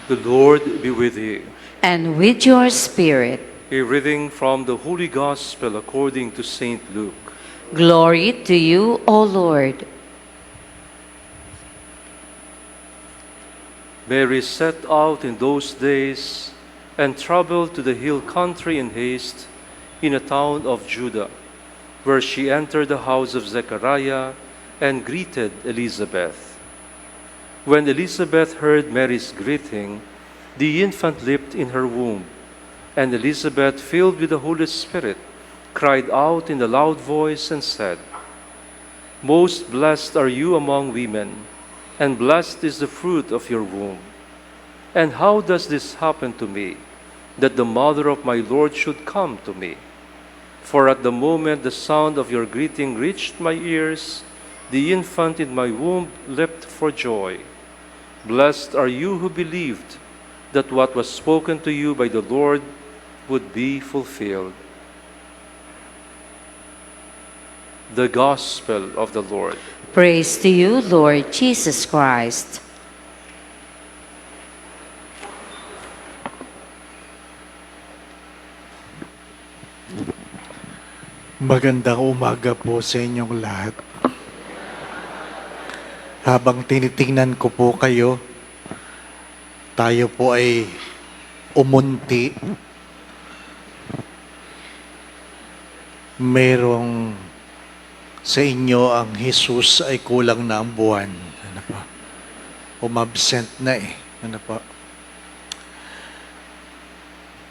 The Lord be with you. And with your spirit. A reading from the Holy Gospel according to St. Luke. Glory to you, O Lord. Mary set out in those days and traveled to the hill country in haste in a town of Judah, where she entered the house of Zechariah and greeted Elizabeth. When Elizabeth heard Mary's greeting, the infant leaped in her womb, and Elizabeth, filled with the Holy Spirit, cried out in a loud voice and said, "Most blessed are you among women, and blessed is the fruit of your womb. And how does this happen to me, that the mother of my Lord should come to me? For at the moment the sound of your greeting reached my ears, the infant in my womb leapt for joy. Blessed are you who believed that what was spoken to you by the Lord would be fulfilled." The Gospel of the Lord. Praise to you, Lord Jesus Christ. Magandang umaga po sa inyong lahat. Habang tinitingnan ko po kayo, tayo po ay umunti. Merong sa inyo ang Jesus ay kulang na ang buwan. Ano po? Umabsent na eh. Ano po?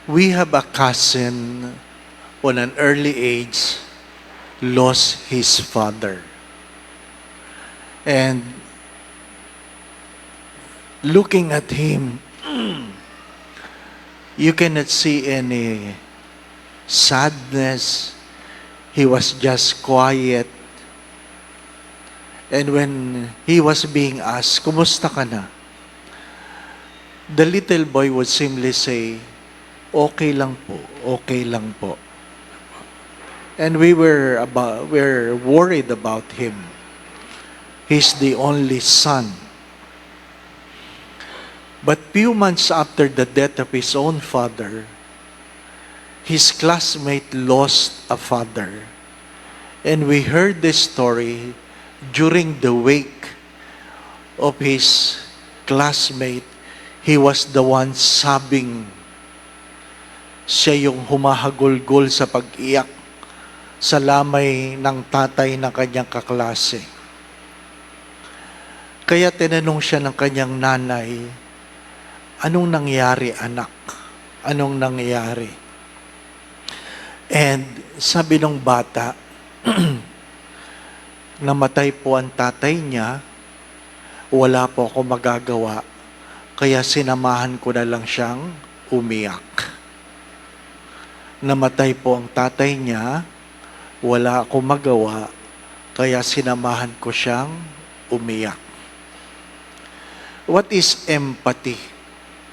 We have a cousin on an early age lost his father. And looking at him, you cannot see any sadness. He was just quiet. And when he was being asked, "Kumusta ka na?" the little boy would simply say, "Okay lang po, okay lang po." And we're worried about him. He's the only son. But few months after the death of his own father, his classmate lost a father. And we heard this story during the wake of his classmate. He was the one sobbing. Siya yung humahagulgol sa pag-iyak sa lamay ng tatay ng kanyang kaklase. Kaya tinanong siya ng kanyang nanay, "Anong nangyari, anak? Anong nangyari?" And sabi ng bata, "Namatay po ang tatay niya, wala po ako magagawa, kaya sinamahan ko na lang siyang umiyak. Namatay po ang tatay niya, wala akong magawa, kaya sinamahan ko siyang umiyak." What is empathy?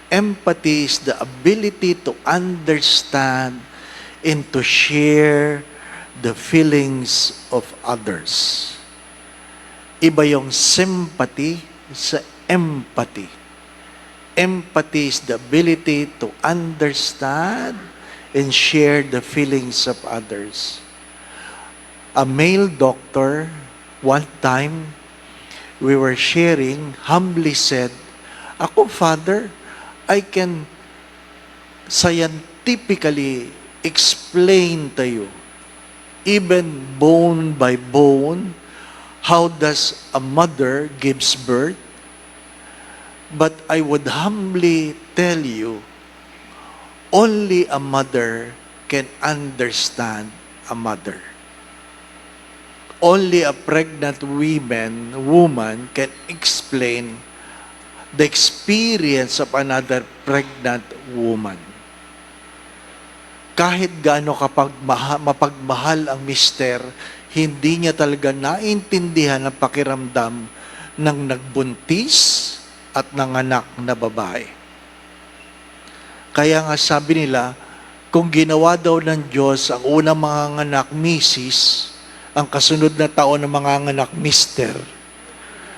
Empathy is the ability to understand and to share the feelings of others. Iba yung sympathy sa empathy. Empathy is the ability to understand and share the feelings of others. A male doctor, one time, we were sharing, humbly said, "Ako, Father, I can scientifically explain to you, even bone by bone, how does a mother gives birth. But I would humbly tell you, only a mother can understand a mother. Only a pregnant woman can explain the experience of another pregnant woman. Kahit gaano mapagmahal ang mister, hindi niya talaga naintindihan ang pakiramdam ng nagbuntis at nanganak na babae. Kaya nga sabi nila, kung ginawa daw ng Diyos ang unang mga anak, Mrs., ang kasunod na taon ng mga anak, Mister,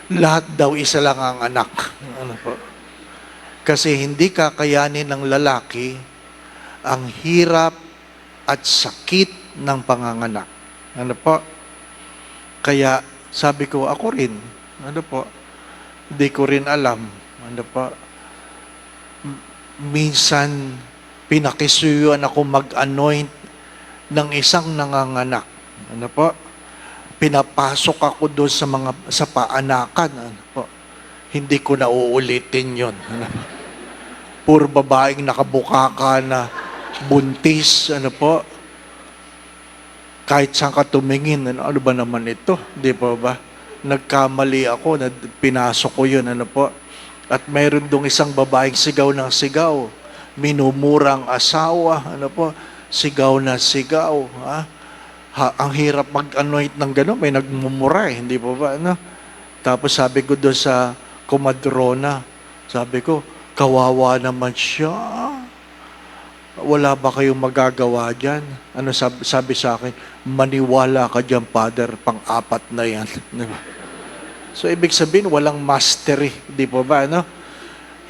lahat daw isa lang ang anak. Ano po? Kasi hindi kakayanin ng lalaki ang hirap at sakit ng panganganak. Ano po? Kaya sabi ko, ako rin. Ano po? Hindi ko rin alam. Ano po? Minsan, pinakisuyuan ako mag-anoint ng isang nanganganak. Ano po? Pinapasok ako doon sa paanakan. Ano po? Hindi ko na uulitin yun. Ano po? Puro babaeng nakabukaka na buntis, ano po? Kahit saan ka tumingin, ano ba naman ito? Di ba? Nagkamali ako, pinasok ko yun, ano po? At mayroon dong isang babaeng sigaw ng sigaw, minumurang asawa, ano po? Sigaw na sigaw, ang hirap mag-anoint ng gano'n, may nagmumura hindi ba? Ano? Tapos sabi ko doon sa komadrona, sabi ko, kawawa naman siya. Wala ba kayong magagawa dyan? Ano sabi sa akin? Maniwala ka dyan, Father, pang-apat na yan. So, ibig sabihin, walang mastery. Di ba? Ano?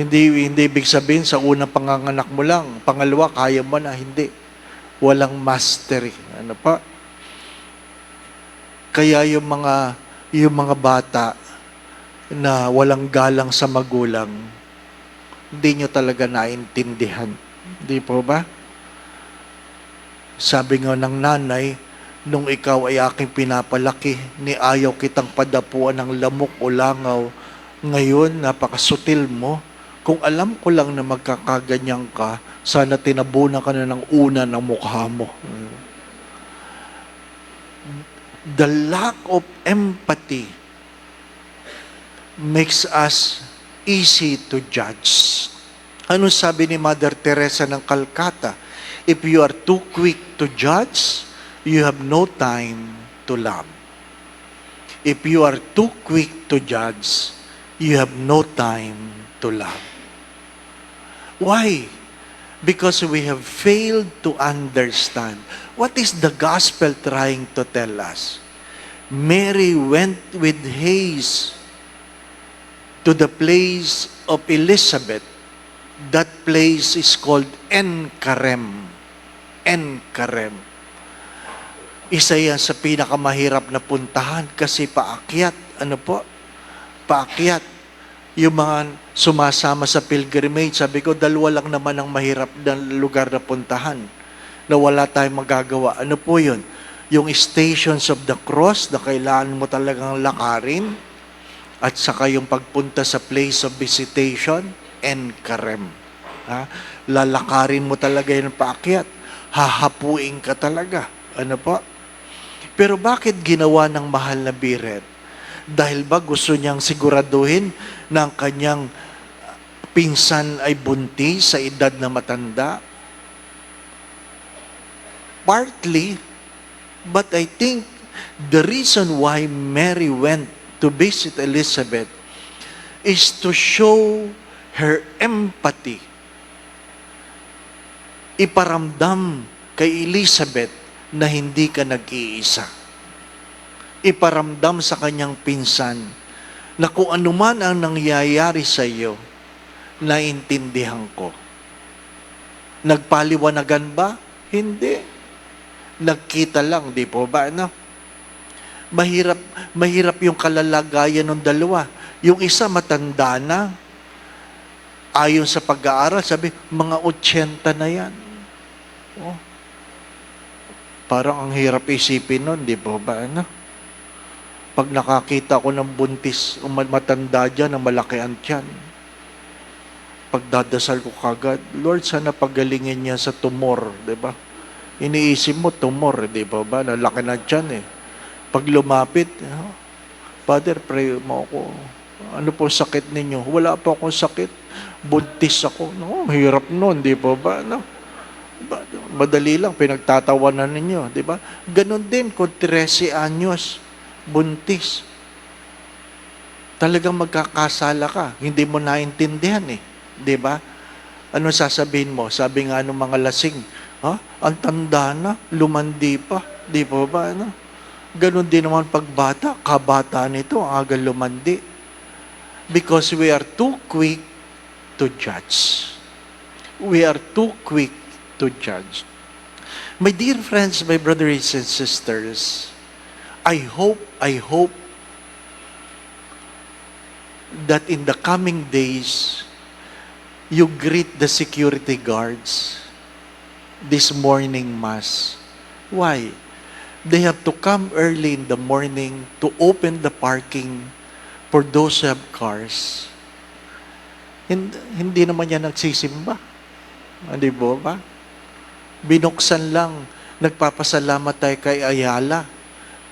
Hindi ibig sabihin, sa unang panganganak mo lang. Pangalawa, kaya mo na. Hindi. Walang mastery. Ano pa? Kaya yung mga bata na walang galang sa magulang, hindi nyo talaga naintindihan. Di po ba? Sabi nga ng nanay, nung ikaw ay aking pinapalaki, ni ayaw kitang padapuan ng lamok o langaw. Ngayon, napakasutil mo. Kung alam ko lang na magkakaganyan ka, sana tinabunan ka na ng una ng mukha mo. The lack of empathy makes us easy to judge. Ano sabi ni Mother Teresa ng Calcutta? If you are too quick to judge, you have no time to love. If you are too quick to judge, you have no time to love. Why? Because we have failed to understand. What is the gospel trying to tell us? Mary went with haste to the place of Elizabeth. That place is called En-Karem. En-Karem. Isa yan sa pinakamahirap na puntahan kasi paakyat. Ano po? Paakyat. Yung mga sumasama sa pilgrimage, sabi ko, dalawa lang naman ang mahirap na lugar na puntahan na wala tayong magagawa. Ano po yun? Yung Stations of the Cross na kailangan mo talagang lakarin at saka yung pagpunta sa place of visitation, En-Karem. Lalakarin mo talaga yung paakyat. Hahapuin ka talaga. Ano po? Pero bakit ginawa ng mahal na biret? Dahil ba gusto niyang siguraduhin na ang kanyang pinsan ay buntis sa edad na matanda? Partly, but I think the reason why Mary went to visit Elizabeth is to show her empathy. Iparamdam kay Elizabeth na hindi ka nag-iisa. Iparamdam sa kanyang pinsan na kung anuman ang nangyayari sa iyo, naintindihan ko. Nagpaliwanagan ba? Hindi. Nagkita lang, di po ba? Ano? Mahirap yung kalalagayan ng dalawa. Yung isa matanda na, ayon sa pag-aaral, sabi, mga 80 na yan. Oh. Parang ang hirap isipin nun, di po ba? Ano? Pag nakakita ko ng buntis, matanda dyan, na malaki ang tiyan, pagdadasal ko kagad, Lord, sana pagalingin niya sa tumor, di ba? Iniisip mo, tumor, di ba ba? Nalaki na tiyan eh. Pag lumapit, Father, pray mo ako. Ano po sakit ninyo? Wala po akong sakit. Buntis ako. No, hirap nun, di ba ba? No? Madali lang, pinagtatawanan ninyo, di ba? Ganon din, kung 13 anyos, buntis. Talagang magkakasala ka. Hindi mo naintindihan eh. Di ba? Ano sasabihin mo? Sabi nga ng mga lasing, ang tanda na, lumandi pa. Di ba ba? Ano? Ganon din naman pagbata, kabata nito, ang aga lumandi. Because we are too quick to judge. We are too quick to judge. My dear friends, my brothers and sisters, I hope that in the coming days, you greet the security guards this morning mass. Why? They have to come early in the morning to open the parking for those who have cars. Hindi naman yan nagsisimba. Hindi ba? Binuksan lang. Nagpapasalamat tayo kay Ayala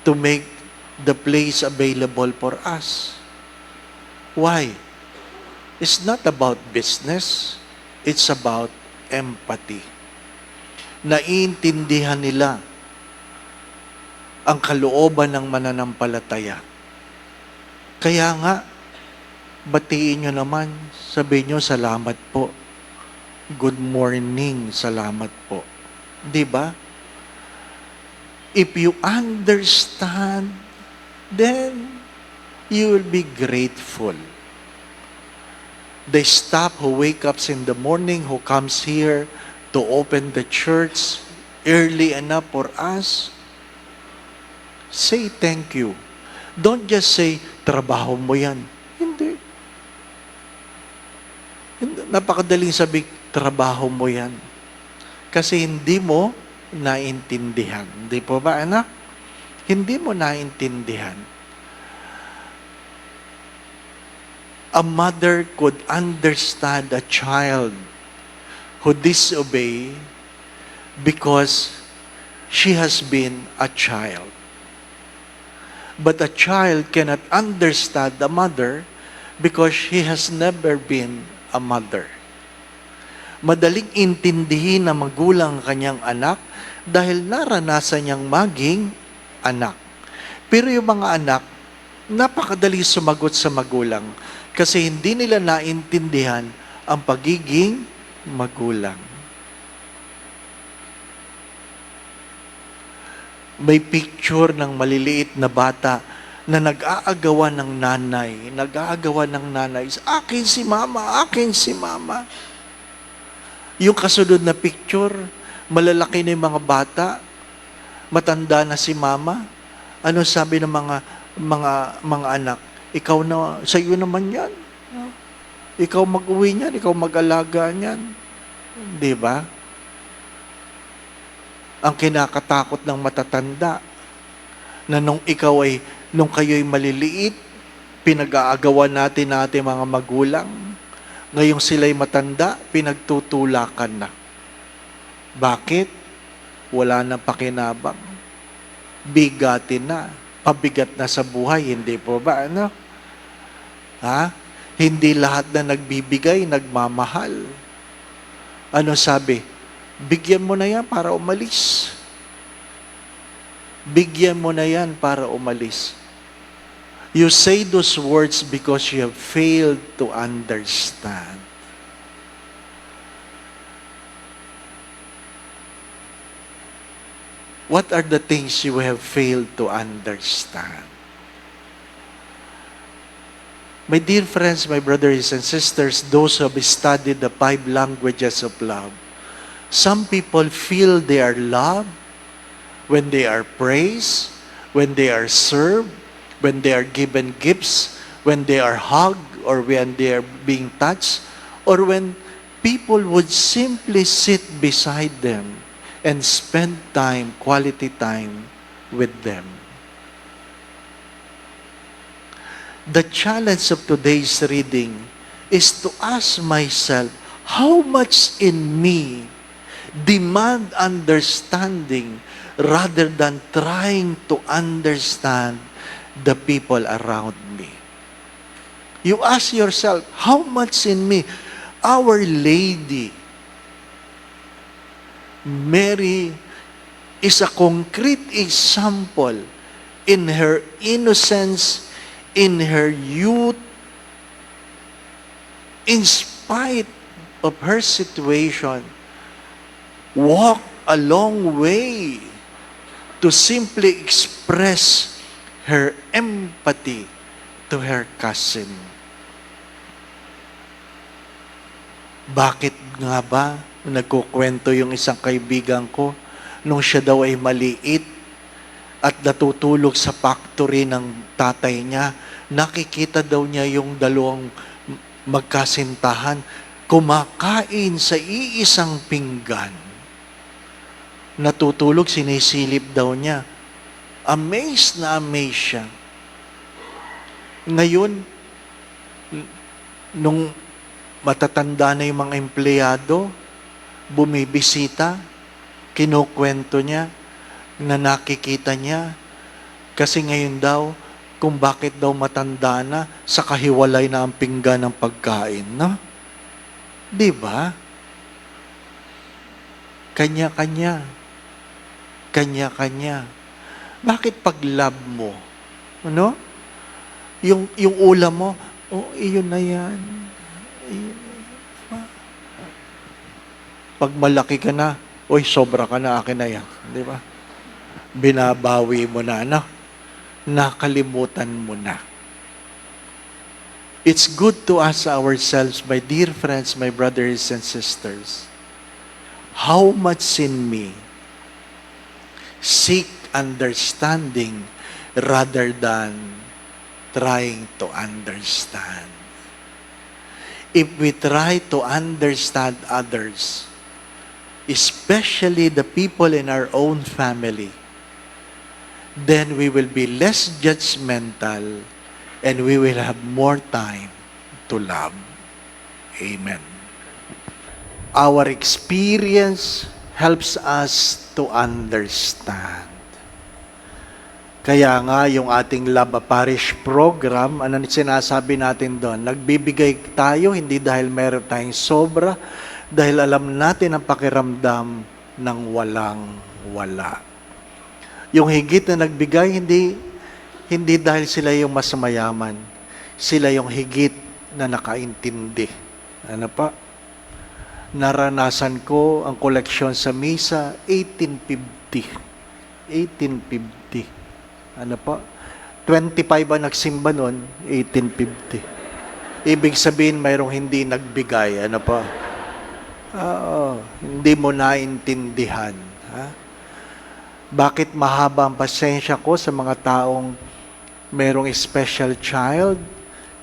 to make the place available for us. Why? It's not about business. It's about empathy. Naiintindihan nila ang kalooban ng mananampalataya. Kaya nga, batiin nyo naman, sabihin nyo, salamat po. Good morning, salamat po. Di ba? If you understand, then you will be grateful. The staff who wake up in the morning, who comes here to open the church early enough for us, say thank you. Don't just say, trabaho mo yan. Hindi. Napakadaling sabi, trabaho mo yan. Kasi hindi mo naintindihan. Hindi po ba, anak? Hindi mo naintindihan. A mother could understand a child who disobey because she has been a child. But a child cannot understand the mother because she has never been a mother. Madaling intindihin ng magulang ang kanyang anak dahil naranasan niyang maging anak. Pero yung mga anak, napakadali sumagot sa magulang kasi hindi nila naintindihan ang pagiging magulang. May picture ng maliliit na bata na nag-aagawan ng nanay. Akin si mama, akin si mama. Yung kasunod na picture, malalaki na yung mga bata, matanda na si mama. Ano sabi ng mga anak? Ikaw na, sa iyo naman yan. Ikaw mag-uwi niyan, ikaw mag-alaga niyan. Di ba? Ang kinakatakot ng matatanda na nung kayo'y maliliit, pinag-aagawan natin mga magulang. Ngayong sila'y matanda, pinagtutulakan na. Bakit? Wala nang pakinabang. Bigatin na. Pabigat na sa buhay. Hindi po ba? Ano? Ha? Hindi lahat na nagbibigay, nagmamahal. Ano sabi? Bigyan mo na yan para umalis. Bigyan mo na yan para umalis. You say those words because you have failed to understand. What are the things you have failed to understand? My dear friends, my brothers and sisters, those who have studied the 5 languages of love, some people feel they are loved when they are praised, when they are served, when they are given gifts, when they are hugged, or when they are being touched, or when people would simply sit beside them and spend time, quality time with them. The challenge of today's reading is to ask myself, how much in me demand understanding rather than trying to understand the people around me? You ask yourself, how much in me? Our Lady, Mary, is a concrete example in her innocence, in her youth, in spite of her situation, walk a long way to simply express her empathy to her cousin. Bakit nga ba? Nagkukwento yung isang kaibigan ko, nung siya daw ay maliit at natutulog sa factory ng tatay niya, nakikita daw niya yung dalawang magkasintahan kumakain sa iisang pinggan. Natutulog, sinisilip daw niya. Amazed na amazed siya. Ngayon, nung matatanda na yung mga empleyado, bumibisita, kinukwento niya na nakikita niya. Kasi ngayon daw, kung bakit daw matanda na, sa kahiwalay na ang pinggan ng pagkain, no? Di ba? Kanya-kanya. Kanya-kanya. Bakit pag love mo, ano? Yung ulam mo, oh, iyon na yan. Iyon. Pag malaki ka na, oy, sobra ka na, akin na yan. Di ba? Binabawi mo na, ano? Nakalimutan mo na. It's good to ask ourselves, my dear friends, my brothers and sisters, how much in me seek understanding rather than trying to understand? If we try to understand others, especially the people in our own family, then we will be less judgmental and we will have more time to love. Amen. Our experience helps us to understand. Kaya nga, yung ating Love a Parish program, ano sinasabi natin doon? Nagbibigay tayo, hindi dahil meron tayong sobra, dahil alam natin ang pakiramdam ng walang-wala. Yung higit na nagbigay, hindi dahil sila yung mas mayaman. Sila yung higit na nakaintindi. Ano pa? Naranasan ko ang koleksyon sa misa, 1850. 1850. Ano pa? 25 ba nagsimba noon? 1850. Ibig sabihin, mayroong hindi nagbigay. Ano pa? Hindi mo naintindihan. Ha? Bakit mahaba ang pasensya ko sa mga taong mayroong special child?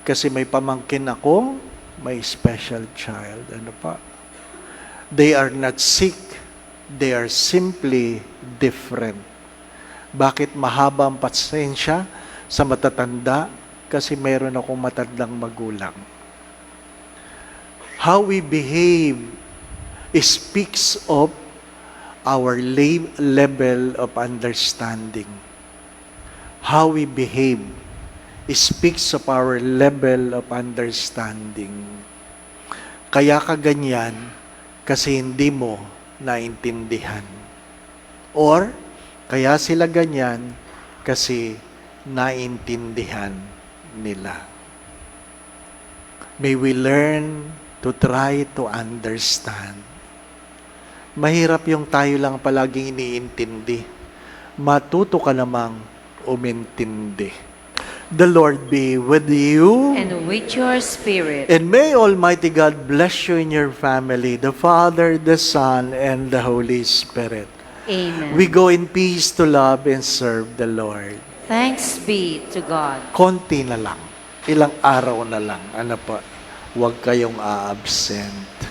Kasi may pamangkin ako, may special child. Ano pa? They are not sick. They are simply different. Bakit mahaba ang pasensya sa matatanda? Kasi mayroon akong matandang magulang. How we behave speaks of our level of understanding. How we behave speaks of our level of understanding. Kaya ka ganyan kasi hindi mo naintindihan. Or, kaya sila ganyan kasi naintindihan nila. May we learn to try to understand. Mahirap yung tayo lang palaging iniintindi. Matuto ka namang umintindi. The Lord be with you. And with your spirit. And may Almighty God bless you and your family, the Father, the Son, and the Holy Spirit. Amen. We go in peace to love and serve the Lord. Thanks be to God. Konti na lang. Ilang araw na lang. Ano pa? Huwag kayong a-absent.